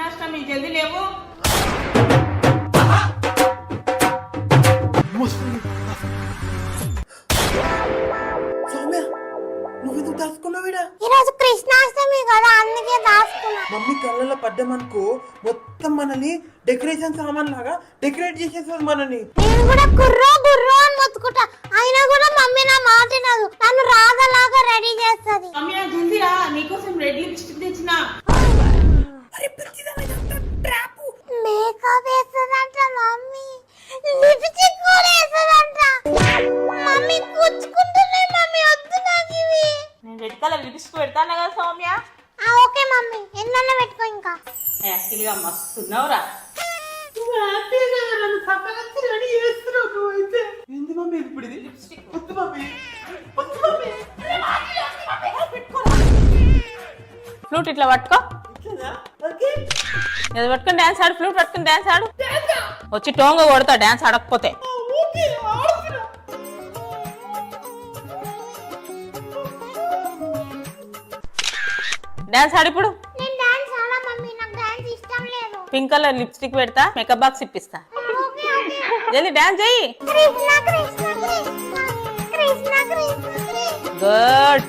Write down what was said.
కృష్ణాష్టమి జల్దీ లేవు. సౌమ్య నువ్వెందుకు దాచుకున్నావుడా? ఈరోజు కృష్ణాష్టమి కదా అందుకే దాచుకున్నా. మమ్మీ కళ్ళలో పడ్డామనుకో మొత్తం మనని డెకరేషన్ సామాన్ లాగా డెకరేట్ చేసేస్తుంది మనని. నేను కూడా గుర్రో గుర్రో అని మొత్తుకుంటా, అయినా కూడా మమ్మీ నా మాట వినదు, నన్ను రాధలాగా రెడీ చేస్తుంది. సౌమ్య జల్దీ రా, నీకోసం రెడ్ లిప్స్టిక్ తెచ్చిన. మేకప్ వేస్తుందంట మమ్మీ, లిప్స్టిక్ కూడా వేస్తుందంట. మమ్మీ గుచ్చుకుంటున్నాయి మమ్మీ, వద్దు నాకు ఇవి. నేను రెడ్ కలర్ లిప్స్టిక్ పెడతాను కదా సౌమ్య. ఓకే మమ్మీ, ఎన్నన్నా పెట్టుకో. ఇంకా యాక్చువల్గా మస్తున్నావురా. ఏంది మమ్మీ ఇప్పుడు ఇది? లిప్స్టిక్ వద్దు మమ్మీ, వద్దు మమ్మీ. ఫ్లూట్ ఇట్లా పట్టుకో. ఇట్లనా? ఓకే. ఇది పట్టుకుని డాన్స్ ఆడు, ఫ్లూట్ పట్టుకుని డాన్స్ ఆడు. వచ్చి టోంగ కొడతా డాన్స్ ఆడకపోతే. ఓకే, ఆడుతున్నా. డాన్స్ ఆడు ఇప్పుడు. నేను డాన్స్ ఆడా మమ్మీ, నాకు డాన్స్ ఇష్టం లేదు. పింక్ కలర్ లిప్స్టిక్ పెడతా, మేకప్ బాక్స్ ఇప్పిస్తా. Okay okay. జల్దీ డాన్స్ చెయ్యి. కృష్ణ కృష్ణ కృష్ణ కృష్ణ కృష్ణ. గుడ్.